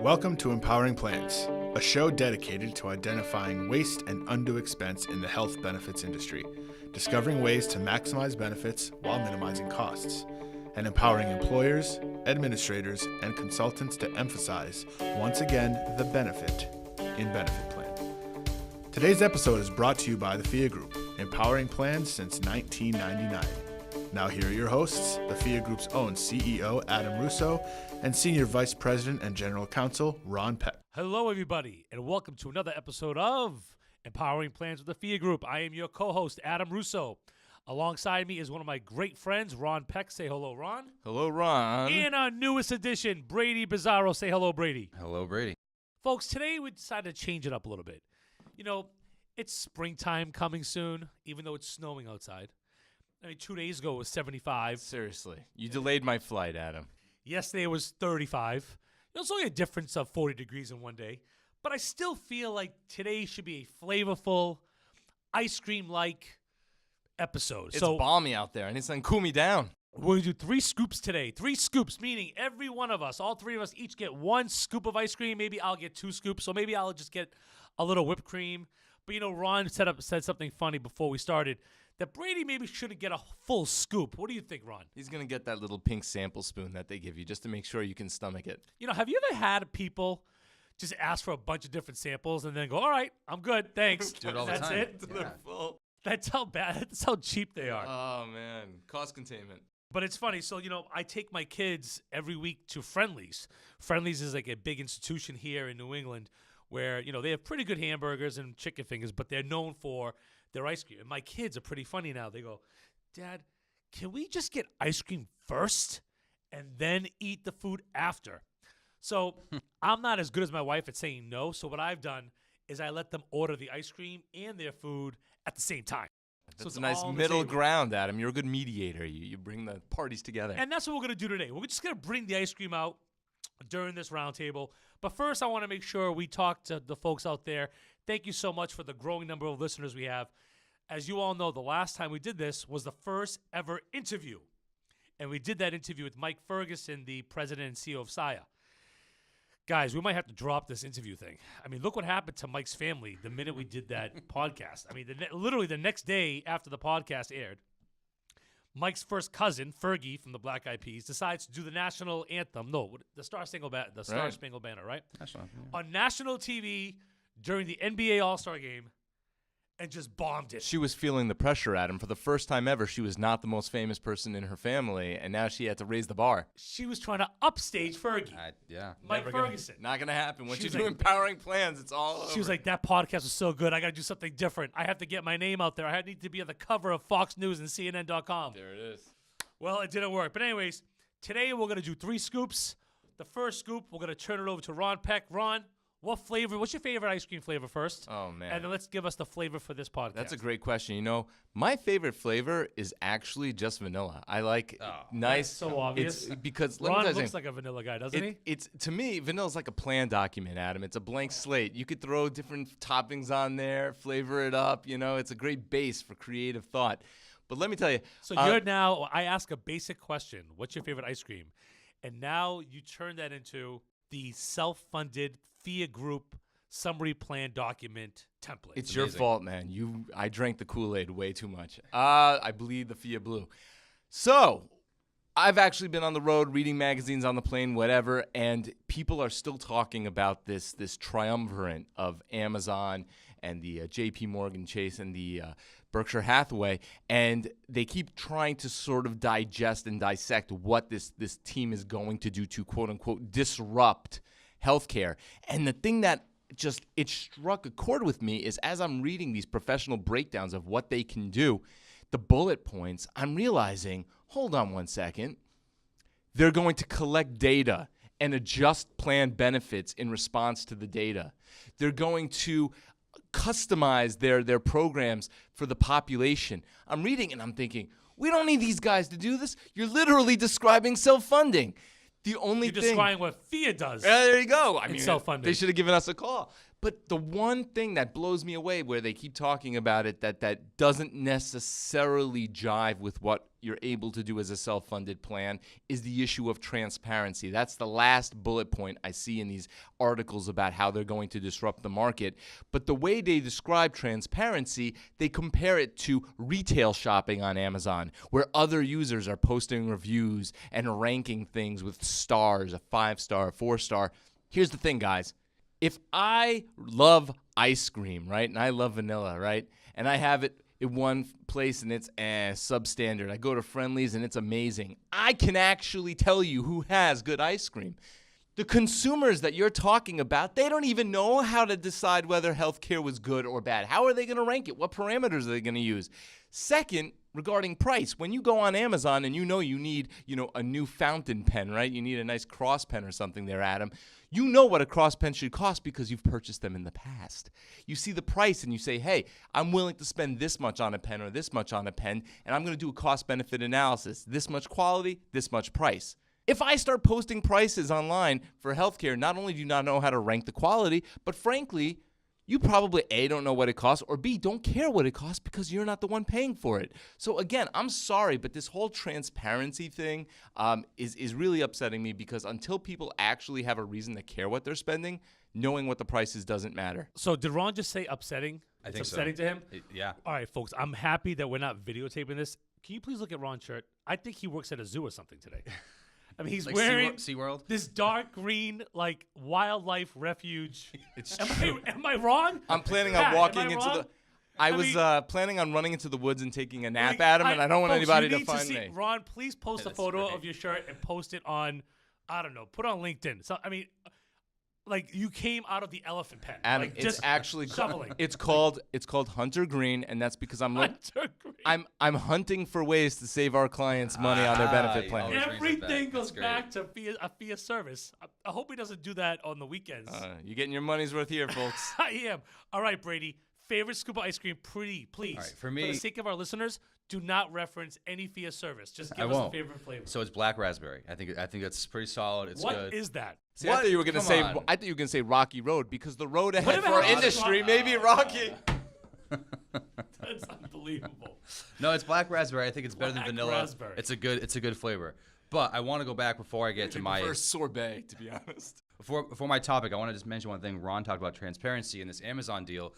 Welcome to Empowering Plans, a show dedicated to identifying waste and undue expense in the health benefits industry, discovering ways to maximize benefits while minimizing costs, and empowering employers, administrators, and consultants to emphasize, once again, the benefit in benefit plan. Today's episode is brought to you by the FIA Group, empowering plans since 1999. Now here are your hosts, the FIA Group's own CEO, Adam Russo, and Senior Vice President and General Counsel, Ron Peck. Hello, everybody, and welcome to another episode of Empowering Plans with the FIA Group. I am your co-host, Adam Russo. Alongside me is one of my great friends, Ron Peck. Say hello, Ron. Hello, Ron. And our newest addition, Brady Bizzarro. Say hello, Brady. Hello, Brady. Folks, today we decided to change it up a little bit. You know, it's springtime coming soon, even though it's snowing outside. I mean, 2 days ago it was 75. Seriously. You delayed my flight, Adam. Yesterday it was 35. It's only a difference of 40 degrees in one day. But I still feel like today should be a flavorful, ice cream-like episode. It's balmy out there, and it's going to cool me down. We're going to do 3 scoops today. 3 scoops, meaning every one of us, all 3 of us, each get 1 scoop of ice cream. Maybe I'll get 2 scoops, so maybe I'll just get a little whipped cream. But, you know, Ron said something funny before we started, that Brady maybe shouldn't get a full scoop. What do you think, Ron? He's going to get that little pink sample spoon that they give you just to make sure you can stomach it. You know, have you ever had people just ask for a bunch of different samples and then go, all right, I'm good, thanks. Do it all the That's time. it? They're full. That's how bad, that's how cheap they are. Oh, man. Cost containment. But it's funny. So, you know, I take my kids every week to Friendly's. Friendly's is like a big institution here in New England where, you know, they have pretty good hamburgers and chicken fingers, but they're known for their ice cream. And my kids are pretty funny now. They go, Dad, can we just get ice cream first and then eat the food after? So I'm not as good as my wife at saying no. So what I've done is I let them order the ice cream and their food at the same time. That's it's a nice all on the middle table. ground, Adam. You're a good mediator. You bring the parties together. And that's what we're going to do today. We're just going to bring the ice cream out during this roundtable. But first, I want to make sure we talk to the folks out there. Thank you so much for the growing number of listeners we have. As you all know, the last time we did this was the first ever interview. And we did that interview with Mike Ferguson, the president and CEO of SIA. Guys, we might have to drop this interview thing. I mean, look what happened to Mike's family the minute we did that podcast. I mean, literally the next day after the podcast aired, Mike's first cousin, Fergie from the Black Eyed Peas, decides to do the national anthem. No, the Star Spangled Banner, right? National. On national TV during the NBA All-Star Game. And just bombed it. She was feeling the pressure, Adam. For the first time ever, she was not the most famous person in her family, and now she had to raise the bar. She was trying to upstage Fergie. Yeah. Mike Ferguson. Not going to happen. Once She you was do like- empowering plans, it's all over. She was like, that podcast was so good. I got to do something different. I have to get my name out there. I need to be on the cover of Fox News and CNN.com. There it is. Well, it didn't work. But anyways, today we're going to do 3 scoops. The first scoop, we're going to turn it over to Ron Peck. Ron, what's your favorite ice cream flavor first? Oh, man. And then let's give us the flavor for this podcast. That's a great question. You know, my favorite flavor is actually just vanilla. I like nice. That's so obvious. Because let me Ron tell you looks something. like a vanilla guy, doesn't he? It's to me, vanilla's like a plan document, Adam. It's a blank slate. You could throw different toppings on there, flavor it up. You know, it's a great base for creative thought. But let me tell you. So you're now, I ask a basic question. What's your favorite ice cream? And now you turn that into the self-funded FIA Group summary plan document template. It's your fault, man. I drank the Kool-Aid way too much. I bleed the FIA blue. So I've actually been on the road reading magazines on the plane, whatever, and people are still talking about this triumvirate of Amazon and the J.P. Morgan Chase and the Berkshire Hathaway, and they keep trying to sort of digest and dissect what this team is going to do to, quote-unquote, disrupt healthcare. And the thing that it struck a chord with me is as I'm reading these professional breakdowns of what they can do, the bullet points, I'm realizing, hold on one second, they're going to collect data and adjust plan benefits in response to the data. They're going to customize their programs for the population. I'm reading and I'm thinking, we don't need these guys to do this. You're literally describing self-funding. The only You're thing describing what FIA does. there you go. I It's mean, self-funding. they should have given us a call. But the one thing that blows me away, where they keep talking about it, that doesn't necessarily jive with what you're able to do as a self-funded plan is the issue of transparency. That's the last bullet point I see in these articles about how they're going to disrupt the market. But the way they describe transparency, they compare it to retail shopping on Amazon, where other users are posting reviews and ranking things with stars, a 5-star, a 4-star. Here's the thing, guys. If I love ice cream, right, and I love vanilla, right, and I have it in one place and it's substandard, I go to Friendly's and it's amazing, I can actually tell you who has good ice cream. The consumers that you're talking about, they don't even know how to decide whether healthcare was good or bad. How are they going to rank it? What parameters are they going to use? Second, regarding price, when you go on Amazon and you know you need, a new fountain pen, right? You need a nice cross pen or something there, Adam. You know what a cross pen should cost because you've purchased them in the past. You see the price and you say, hey, I'm willing to spend this much on a pen or this much on a pen, and I'm going to do a cost-benefit analysis. This much quality, this much price. If I start posting prices online for healthcare, not only do you not know how to rank the quality, but frankly, you probably A, don't know what it costs, or B, don't care what it costs because you're not the one paying for it. So again, I'm sorry, but this whole transparency thing is really upsetting me because until people actually have a reason to care what they're spending, knowing what the price is doesn't matter. So did Ron just say upsetting? I It's think so. upsetting to him? Yeah. All right, folks, I'm happy that we're not videotaping this. Can you please look at Ron's shirt? I think he works at a zoo or something today. I mean, he's Like wearing SeaWorld? this dark green, wildlife refuge. It's Am true. I wrong? I'm planning Pat, on am walking I into wrong? the... I I was mean- planning on running into the woods and taking a nap, Like, Adam, and I don't want folks, anybody you to need find see, me. Ron, please post a That's photo great. of your shirt and post it on, I don't know, put on LinkedIn. So, I mean, you came out of the elephant pen. Adam, it's just actually shoveling. It's called Hunter Green, and that's because Hunter Green. I'm hunting for ways to save our clients money on their benefit you plan. always brings it Everything back. goes That's back to a fee service. I hope he doesn't do that on the weekends. You're getting your money's worth here, folks. I am. All right, Brady. Favorite scoop of ice cream, please. All right, for for me- the sake of our listeners, do not reference any fee of service. Just give I us won't. a favorite flavor. So it's black raspberry. I think that's pretty solid. It's What good. is that? See, I thought you were gonna Come say. on. I thought you were gonna say Rocky Road because the road ahead if for it our has industry Rocky- may be rocky. That's unbelievable. No, it's black raspberry. I think it's better than Black vanilla. raspberry. It's a good flavor. But I want to go back before I get to my First sorbet, to be honest. before my topic. I want to just mention one thing. Ron talked about transparency in this Amazon deal.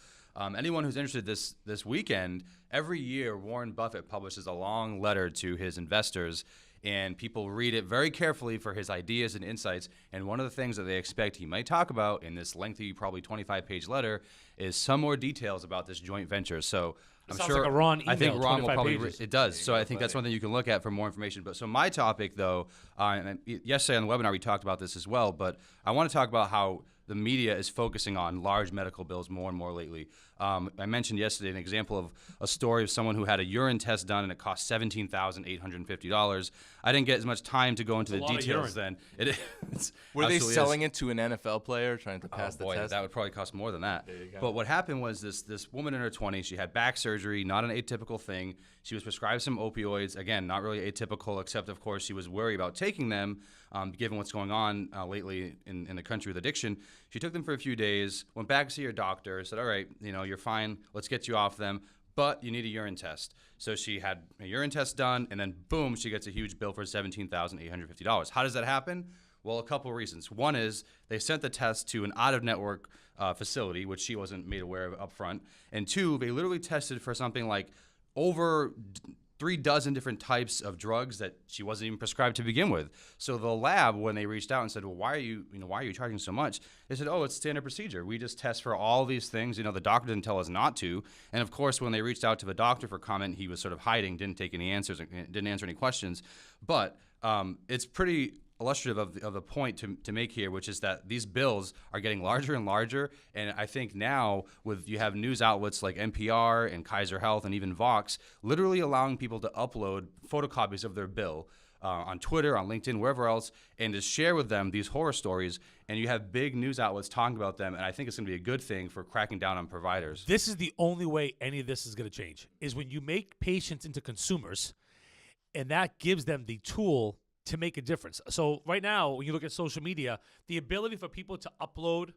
Anyone who's interested this weekend, every year Warren Buffett publishes a long letter to his investors, and people read it very carefully for his ideas and insights. And one of the things that they expect he might talk about in this lengthy, probably 25-page letter, is some more details about this joint venture. So I'm sounds sure like a Ron I think email, Ron will 25 probably pages. it does. So I think that's one thing you can look at for more information. But so my topic, though, and yesterday on the webinar we talked about this as well. But I want to talk about how the media is focusing on large medical bills more and more lately. I mentioned yesterday an example of a story of someone who had a urine test done and it cost $17,850. I didn't get as much time to go into the a lot of details then. Were they selling it to an NFL player trying to pass Oh boy, the test? that would probably cost more than that. you go. But what happened was this woman in her 20s, she had back surgery, not an atypical thing. She was prescribed some opioids, again, not really atypical, except of course she was worried about taking them, given what's going on lately in the country with addiction. She took them for a few days, went back to see her doctor, said, all right, you're fine, let's get you off them, but you need a urine test. So she had a urine test done, and then boom, she gets a huge bill for $17,850. How does that happen? Well, a couple of reasons. One is they sent the test to an out-of-network facility, which she wasn't made aware of up front. And two, they literally tested for something like over 3 dozen different types of drugs that she wasn't even prescribed to begin with. So the lab, when they reached out and said, well, why are you charging so much? They said, oh, it's standard procedure. We just test for all these things. The doctor didn't tell us not to. And of course, when they reached out to the doctor for comment, he was sort of hiding, didn't take any answers, didn't answer any questions. But it's pretty illustrative of the point to make here, which is that these bills are getting larger and larger. And I think now you have news outlets like NPR and Kaiser Health and even Vox literally allowing people to upload photocopies of their bill on Twitter, on LinkedIn, wherever else, and to share with them these horror stories. And you have big news outlets talking about them. And I think it's going to be a good thing for cracking down on providers. This is the only way any of this is going to change, is when you make patients into consumers, and that gives them the tool to make a difference. So right now, when you look at social media, the ability for people to upload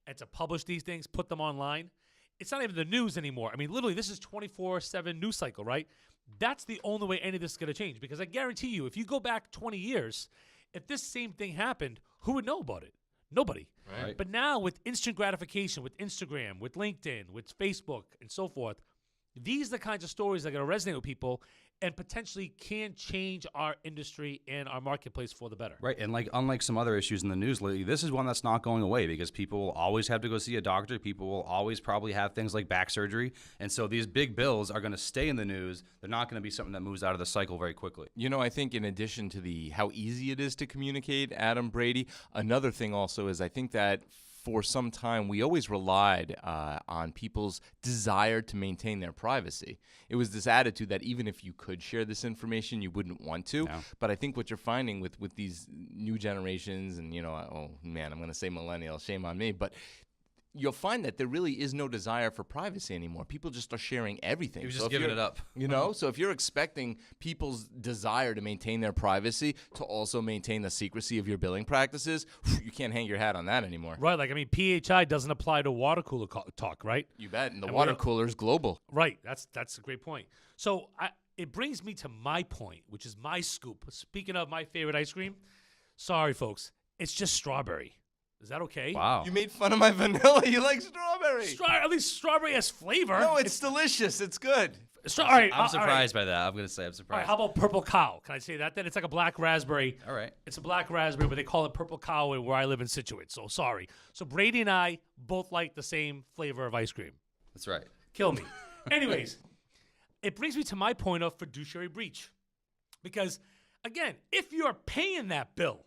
and to publish these things, put them online, it's not even the news anymore. I mean, literally, this is 24/7 news cycle, right? That's the only way any of this is going to change, because I guarantee you, if you go back 20 years, if this same thing happened, who would know about it? Nobody. Right. But now with instant gratification, with Instagram, with LinkedIn, with Facebook, and so forth, these are the kinds of stories that are going to resonate with people and potentially can change our industry and our marketplace for the better. Right, and unlike some other issues in the news lately, this is one that's not going away because people will always have to go see a doctor. People will always probably have things like back surgery, and so these big bills are going to stay in the news. They're not going to be something that moves out of the cycle very quickly. You know, I think in addition to how easy it is to communicate, Adam, Brady, another thing also is I think that for some time, we always relied on people's desire to maintain their privacy. It was this attitude that even if you could share this information, you wouldn't want to. No. But I think what you're finding with these new generations, and, oh, man, I'm going to say millennials, shame on me, but you'll find that there really is no desire for privacy anymore. People just are sharing everything. He was just giving it up. So if you're expecting people's desire to maintain their privacy to also maintain the secrecy of your billing practices, you can't hang your hat on that anymore. Right. Like, I mean, PHI doesn't apply to water cooler talk, right? You bet. And the water cooler is global. Right. That's a great point. So it brings me to my point, which is my scoop. Speaking of my favorite ice cream, sorry, folks, it's just strawberry. Is that okay? Wow. You made fun of my vanilla. You like strawberry. At least strawberry has flavor. No, it's delicious. It's good. All right, I'm surprised by that. I'm going to say I'm All surprised. right, how about purple cow? Can I say that then? It's like a black raspberry. All right. It's a black raspberry, but they call it purple cow where I live in Scituate. So sorry. So Brady and I both like the same flavor of ice cream. That's right. Kill me. Anyways, it brings me to my point of fiduciary breach. Because, again, if you're paying that bill,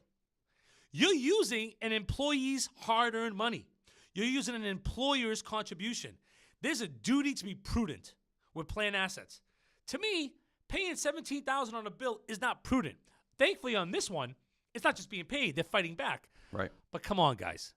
you're using an employee's hard-earned money. You're using an employer's contribution. There's a duty to be prudent with plan assets. To me, paying $17,000 on a bill is not prudent. Thankfully, on this one, it's not just being paid. They're fighting back. Right. But come on, guys.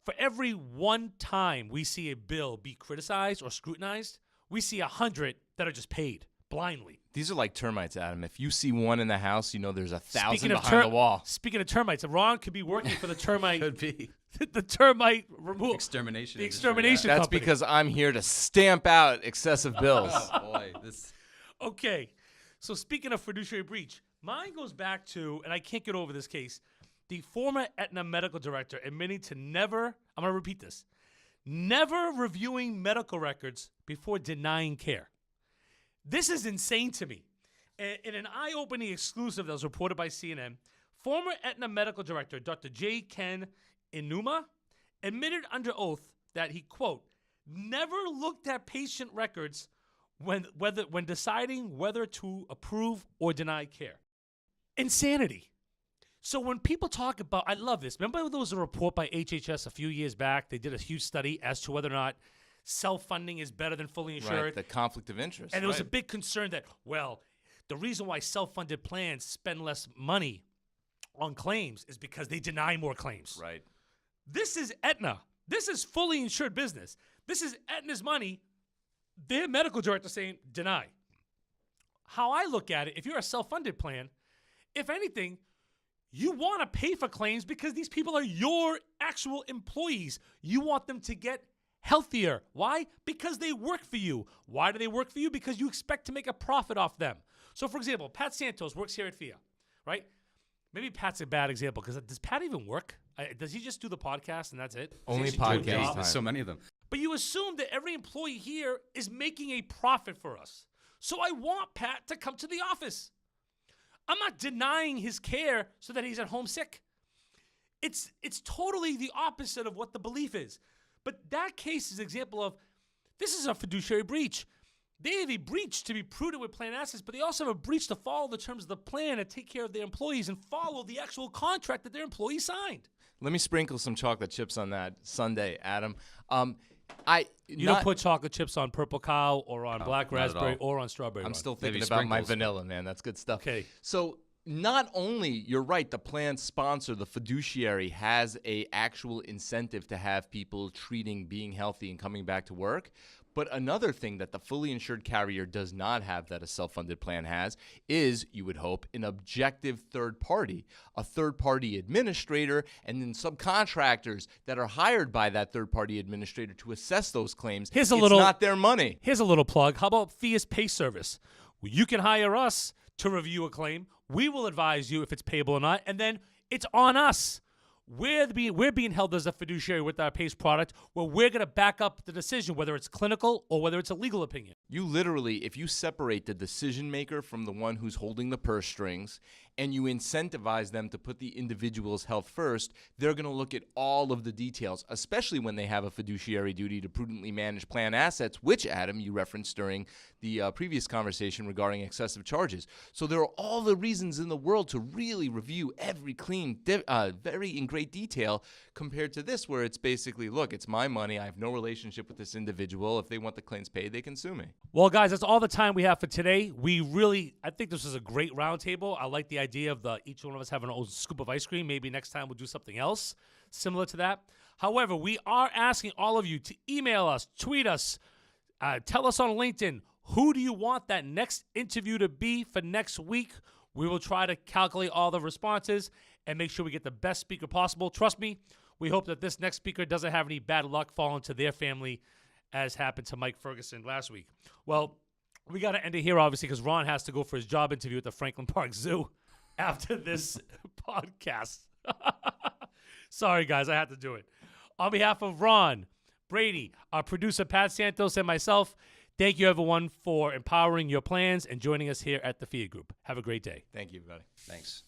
For every one time we see a bill be criticized or scrutinized, we see 100 that are just paid blindly. These are like termites, Adam. If you see one in the house, you know there's 1,000 behind the wall. Speaking of termites, Ron could be working for the termite. Could be. The termite removal. Extermination. The industry, extermination That's company. because I'm here to stamp out excessive bills. Oh, boy. This. Okay. So speaking of fiduciary breach, mine goes back to, and I can't get over this case, the former Aetna medical director admitting to never, I'm going to repeat this, never reviewing medical records before denying care. This is insane to me. In an eye-opening exclusive that was reported by CNN, former Aetna medical director Dr. J. Ken Inuma admitted under oath that he, quote, never looked at patient records when deciding whether to approve or deny care. Insanity. So when people talk about, I love this. Remember there was a report by HHS a few years back? They did a huge study as to whether or not self-funding is better than fully insured. Right, the conflict of interest. And there was a big concern that, well, the reason why self-funded plans spend less money on claims is because they deny more claims. Right. This is Aetna. This is fully insured business. This is Aetna's money. Their medical director saying deny. How I look at it, if you're a self-funded plan, if anything, you want to pay for claims because these people are your actual employees. You want them to get healthier. Why? Because they work for you. Why do they work for you? Because you expect to make a profit off them. So, for example, Pat Santos works here at FIA, right? Maybe Pat's a bad example because does Pat even work? Does he just do the podcast and that's it? Only Does he actually do a podcast. job? There's so many of them. But you assume that every employee here is making a profit for us. So I want Pat to come to the office. I'm not denying his care so that he's at home sick. It's totally the opposite of what the belief is. But that case is an example of this is a fiduciary breach. They have a breach to be prudent with plan assets, but they also have a breach to follow the terms of the plan and take care of their employees and follow the actual contract that their employees signed. Let me sprinkle some chocolate chips on that sundae, Adam. You don't put chocolate chips on purple cow or on black not at raspberry all. or on strawberry. I'm Ron. still Maybe thinking about my sprinkles. vanilla, man. That's good stuff. Okay. So not only, you're right, the plan sponsor, the fiduciary, has a actual incentive to have people treating being healthy and coming back to work. But another thing that the fully insured carrier does not have that a self-funded plan has is, you would hope, an objective third party, a third-party administrator, and then subcontractors that are hired by that third-party administrator to assess those claims. Here's a it's little- not their money. Here's a little plug. How about FIA's Pay Service? You can hire us to review a claim. We will advise you if it's payable or not, and then it's on us. We're being held as a fiduciary with our PACE product, where we're going to back up the decision, whether it's clinical or whether it's a legal opinion. You literally, if you separate the decision maker from the one who's holding the purse strings, and you incentivize them to put the individual's health first, they're going to look at all of the details, especially when they have a fiduciary duty to prudently manage plan assets, which, Adam, you referenced during the previous conversation regarding excessive charges. So there are all the reasons in the world to really review every claim very in great detail, compared to this, where it's basically, look, it's my money. I have no relationship with this individual. If they want the claims paid, they can sue me. Well, guys, that's all the time we have for today. I think this was a great roundtable. I like the idea of each one of us having our own scoop of ice cream. Maybe next time we'll do something else similar to that. However, we are asking all of you to email us, tweet us, tell us on LinkedIn, who do you want that next interview to be for next week? We will try to calculate all the responses and make sure we get the best speaker possible. Trust me, we hope that this next speaker doesn't have any bad luck fall into their family, as happened to Mike Ferguson last week. Well, we got to end it here, obviously, because Ron has to go for his job interview at the Franklin Park Zoo after this podcast. Sorry, guys, I had to do it. On behalf of Ron, Brady, our producer Pat Santos, and myself, thank you, everyone, for empowering your plans and joining us here at the FIA Group. Have a great day. Thank you, everybody. Thanks.